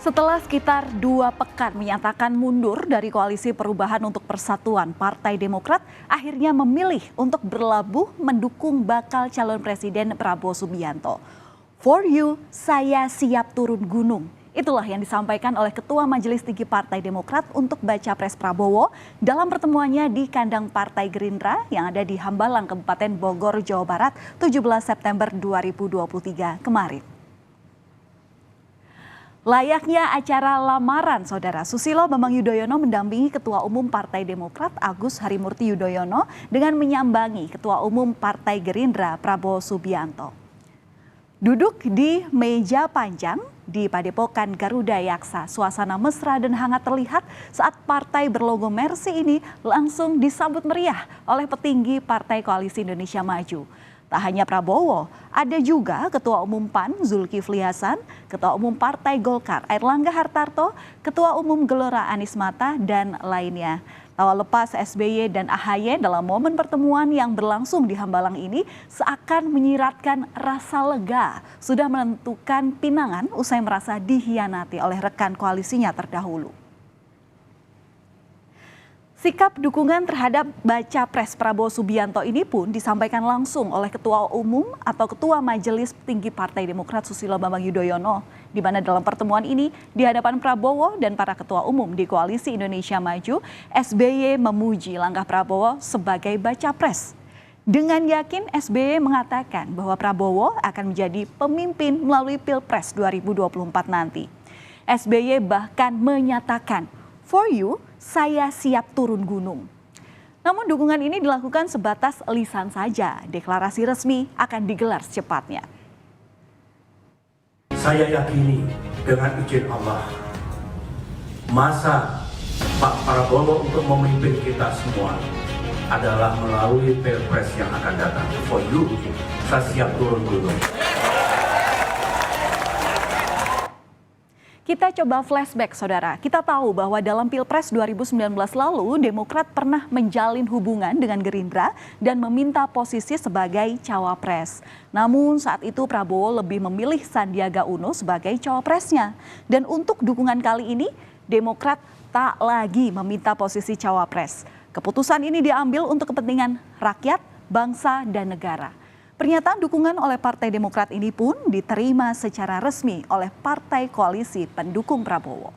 Setelah sekitar 2 pekan menyatakan mundur dari Koalisi Perubahan untuk Persatuan, Partai Demokrat akhirnya memilih untuk berlabuh mendukung bakal calon Presiden Prabowo Subianto. For you, saya siap turun gunung. Itulah yang disampaikan oleh Ketua Majelis Tinggi Partai Demokrat untuk baca pres Prabowo dalam pertemuannya di kandang Partai Gerindra yang ada di Hambalang, Kabupaten Bogor, Jawa Barat, 17 September 2023 kemarin. Layaknya acara lamaran, Saudara, Susilo Bambang Yudhoyono mendampingi Ketua Umum Partai Demokrat Agus Harimurti Yudhoyono dengan menyambangi Ketua Umum Partai Gerindra Prabowo Subianto. Duduk di meja panjang di Padepokan Garuda Yaksa, suasana mesra dan hangat terlihat saat partai berlogo Mercy ini langsung disambut meriah oleh petinggi Partai Koalisi Indonesia Maju. Tak hanya Prabowo, ada juga Ketua Umum PAN Zulkifli Hasan, Ketua Umum Partai Golkar Airlangga Hartarto, Ketua Umum Gelora Anies Mata, dan lainnya. Tak lepas SBY dan AHY dalam momen pertemuan yang berlangsung di Hambalang ini seakan menyiratkan rasa lega sudah menentukan pinangan usai merasa dikhianati oleh rekan koalisinya terdahulu. Sikap dukungan terhadap baca pres Prabowo Subianto ini pun disampaikan langsung oleh Ketua Umum atau Ketua Majelis Tinggi Partai Demokrat Susilo Bambang Yudhoyono, di mana dalam pertemuan ini di hadapan Prabowo dan para Ketua Umum di Koalisi Indonesia Maju, SBY memuji langkah Prabowo sebagai baca pres. Dengan yakin SBY mengatakan bahwa Prabowo akan menjadi pemimpin melalui Pilpres 2024 nanti. SBY bahkan menyatakan, for you, saya siap turun gunung. Namun dukungan ini dilakukan sebatas lisan saja. Deklarasi resmi akan digelar secepatnya. Saya yakini dengan izin Allah, masa Pak Prabowo untuk memimpin kita semua adalah melalui Pilpres yang akan datang. For you, saya siap turun gunung. Kita coba flashback, Saudara. Kita tahu bahwa dalam Pilpres 2019 lalu, Demokrat pernah menjalin hubungan dengan Gerindra dan meminta posisi sebagai cawapres. Namun saat itu Prabowo lebih memilih Sandiaga Uno sebagai cawapresnya. Dan untuk dukungan kali ini, Demokrat tak lagi meminta posisi cawapres. Keputusan ini diambil untuk kepentingan rakyat, bangsa, dan negara. Pernyataan dukungan oleh Partai Demokrat ini pun diterima secara resmi oleh Partai Koalisi pendukung Prabowo.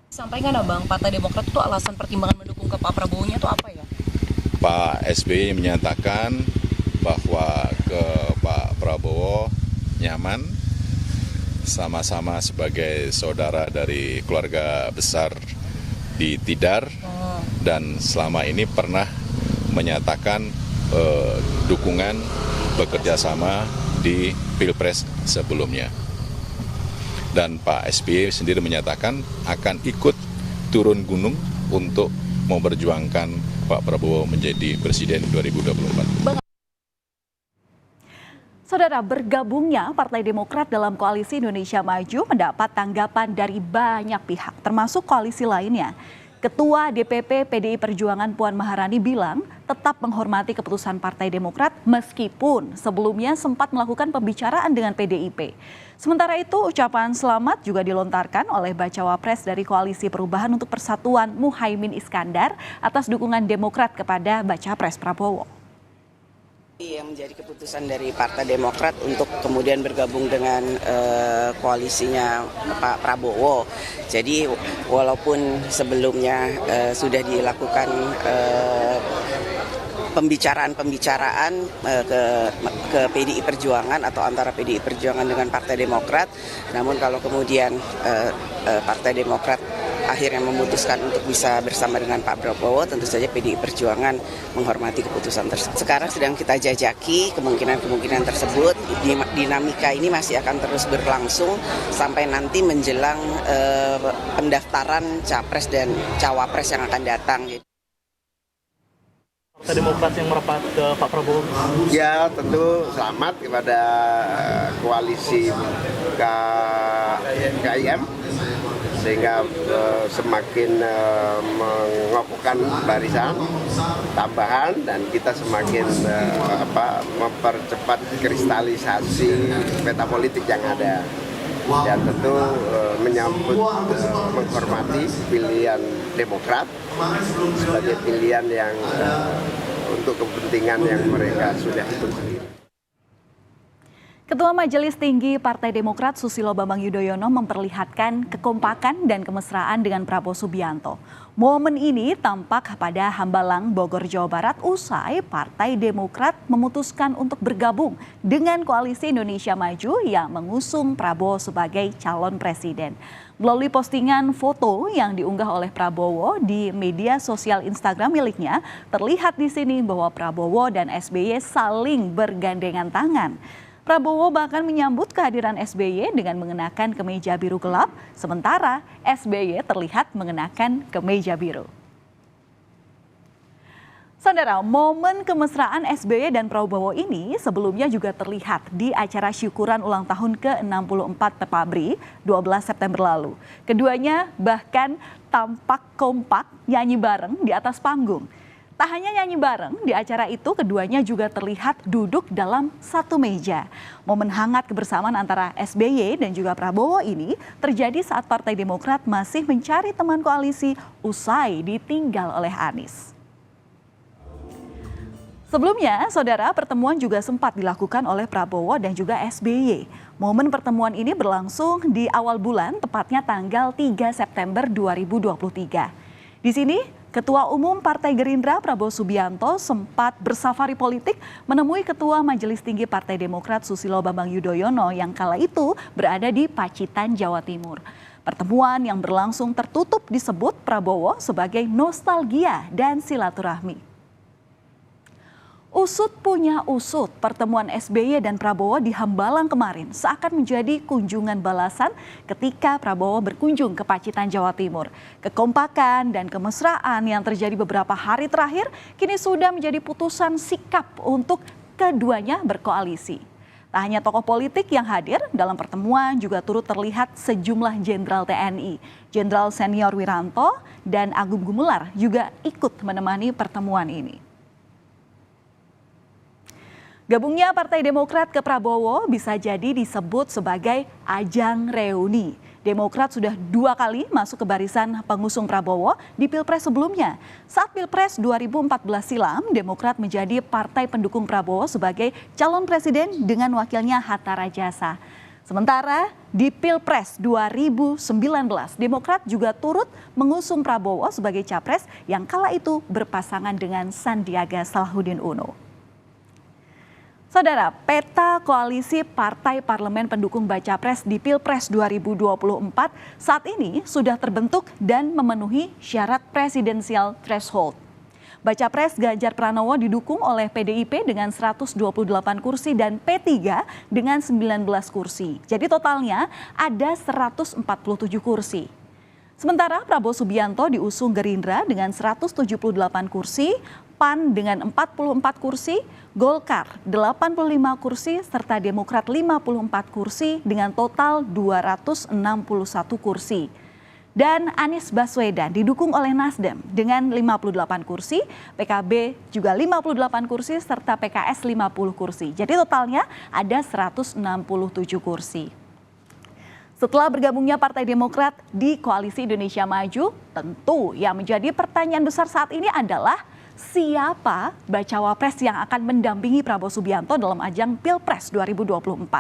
Sampaikan Abang, Partai Demokrat itu alasan pertimbangan mendukung ke Pak Prabowo-nya itu apa ya? Pak SBY menyatakan bahwa ke Pak Prabowo nyaman, sama-sama sebagai saudara dari keluarga besar di Tidar, dan selama ini pernah menyatakan dukungan bekerja sama di Pilpres sebelumnya. Dan Pak SBY sendiri menyatakan akan ikut turun gunung untuk memperjuangkan Pak Prabowo menjadi Presiden 2024. Saudara, bergabungnya Partai Demokrat dalam Koalisi Indonesia Maju mendapat tanggapan dari banyak pihak, termasuk koalisi lainnya. Ketua DPP PDI Perjuangan Puan Maharani bilang tetap menghormati keputusan Partai Demokrat meskipun sebelumnya sempat melakukan pembicaraan dengan PDIP. Sementara itu ucapan selamat juga dilontarkan oleh bacawa pres dari Koalisi Perubahan untuk Persatuan Muhaimin Iskandar atas dukungan Demokrat kepada baca pres Prabowo. Yang menjadi keputusan dari Partai Demokrat untuk kemudian bergabung dengan koalisinya Pak Prabowo. Jadi walaupun sebelumnya sudah dilakukan pembicaraan ke PDI Perjuangan atau antara PDI Perjuangan dengan Partai Demokrat, namun kalau kemudian Partai Demokrat akhirnya memutuskan untuk bisa bersama dengan Pak Prabowo, tentu saja PDI Perjuangan menghormati keputusan tersebut. Sekarang sedang kita jajaki kemungkinan-kemungkinan tersebut. Dinamika ini masih akan terus berlangsung sampai nanti menjelang pendaftaran capres dan cawapres yang akan datang. Partai Demokrat yang merapat ke Pak Prabowo? Ya, tentu selamat kepada koalisi KIM sehingga semakin mengokohkan barisan tambahan dan kita semakin mempercepat kristalisasi peta politik yang ada. Dan tentu menyambut menghormati pilihan Demokrat sebagai pilihan yang untuk kepentingan yang mereka sudah hitung sendiri. Ketua Majelis Tinggi Partai Demokrat Susilo Bambang Yudhoyono memperlihatkan kekompakan dan kemesraan dengan Prabowo Subianto. Momen ini tampak pada Hambalang, Bogor, Jawa Barat usai Partai Demokrat memutuskan untuk bergabung dengan Koalisi Indonesia Maju yang mengusung Prabowo sebagai calon presiden. Melalui postingan foto yang diunggah oleh Prabowo di media sosial Instagram miliknya, terlihat di sini bahwa Prabowo dan SBY saling bergandengan tangan. Prabowo bahkan menyambut kehadiran SBY dengan mengenakan kemeja biru gelap, sementara SBY terlihat mengenakan kemeja biru. Saudara, momen kemesraan SBY dan Prabowo ini sebelumnya juga terlihat di acara syukuran ulang tahun ke-64 PPABRI 12 September lalu. Keduanya bahkan tampak kompak nyanyi bareng di atas panggung. Tak hanya nyanyi bareng, di acara itu keduanya juga terlihat duduk dalam satu meja. Momen hangat kebersamaan antara SBY dan juga Prabowo ini terjadi saat Partai Demokrat masih mencari teman koalisi usai ditinggal oleh Anies. Sebelumnya, saudara, pertemuan juga sempat dilakukan oleh Prabowo dan juga SBY. Momen pertemuan ini berlangsung di awal bulan, tepatnya tanggal 3 September 2023. Di sini, Ketua Umum Partai Gerindra Prabowo Subianto sempat bersafari politik menemui Ketua Majelis Tinggi Partai Demokrat Susilo Bambang Yudhoyono yang kala itu berada di Pacitan, Jawa Timur. Pertemuan yang berlangsung tertutup disebut Prabowo sebagai nostalgia dan silaturahmi. Usut punya usut, pertemuan SBY dan Prabowo di Hambalang kemarin seakan menjadi kunjungan balasan ketika Prabowo berkunjung ke Pacitan, Jawa Timur. Kekompakan dan kemesraan yang terjadi beberapa hari terakhir kini sudah menjadi putusan sikap untuk keduanya berkoalisi. Tak hanya tokoh politik yang hadir, dalam pertemuan juga turut terlihat sejumlah jenderal TNI. Jenderal Senior Wiranto dan Agung Gumelar juga ikut menemani pertemuan ini. Gabungnya Partai Demokrat ke Prabowo bisa jadi disebut sebagai ajang reuni. Demokrat sudah 2 kali masuk ke barisan pengusung Prabowo di Pilpres sebelumnya. Saat Pilpres 2014 silam, Demokrat menjadi partai pendukung Prabowo sebagai calon presiden dengan wakilnya Hatta Rajasa. Sementara di Pilpres 2019, Demokrat juga turut mengusung Prabowo sebagai capres yang kala itu berpasangan dengan Sandiaga Salahuddin Uno. Saudara, peta koalisi partai parlemen pendukung baca pres di Pilpres 2024 saat ini sudah terbentuk dan memenuhi syarat presidensial threshold. Baca pres Ganjar Pranowo didukung oleh PDIP dengan 128 kursi dan P3 dengan 19 kursi. Jadi totalnya ada 147 kursi. Sementara Prabowo Subianto diusung Gerindra dengan 178 kursi, PAN dengan 44 kursi, Golkar 85 kursi, serta Demokrat 54 kursi dengan total 261 kursi. Dan Anies Baswedan didukung oleh Nasdem dengan 58 kursi, PKB juga 58 kursi, serta PKS 50 kursi. Jadi totalnya ada 167 kursi. Setelah bergabungnya Partai Demokrat di Koalisi Indonesia Maju, tentu yang menjadi pertanyaan besar saat ini adalah siapa bacawa pres yang akan mendampingi Prabowo Subianto dalam ajang Pilpres 2024.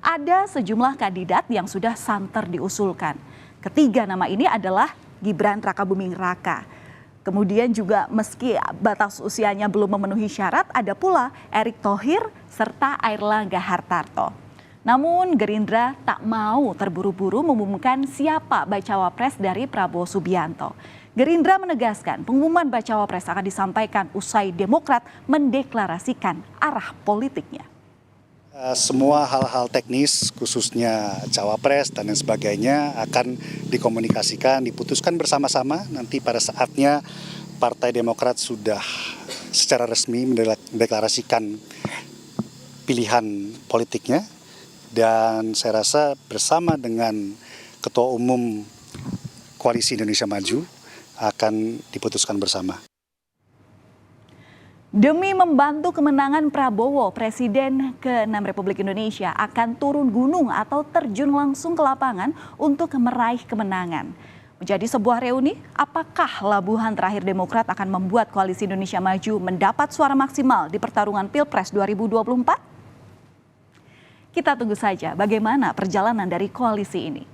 Ada sejumlah kandidat yang sudah santer diusulkan. Ketiga nama ini adalah Gibran Rakabuming Raka. Kemudian juga meski batas usianya belum memenuhi syarat, ada pula Erick Thohir serta Airlangga Hartarto. Namun Gerindra tak mau terburu-buru mengumumkan siapa bacawa pres dari Prabowo Subianto. Gerindra menegaskan pengumuman bacawa pres akan disampaikan usai Demokrat mendeklarasikan arah politiknya. Semua hal-hal teknis khususnya cawapres dan lain sebagainya akan dikomunikasikan, diputuskan bersama-sama. Nanti pada saatnya Partai Demokrat sudah secara resmi mendeklarasikan pilihan politiknya. Dan saya rasa bersama dengan Ketua Umum Koalisi Indonesia Maju akan diputuskan bersama. Demi membantu kemenangan Prabowo, Presiden ke-6 Republik Indonesia akan turun gunung atau terjun langsung ke lapangan untuk meraih kemenangan. Menjadi sebuah reuni, apakah labuhan terakhir Demokrat akan membuat Koalisi Indonesia Maju mendapat suara maksimal di pertarungan Pilpres 2024? Kita tunggu saja bagaimana perjalanan dari koalisi ini.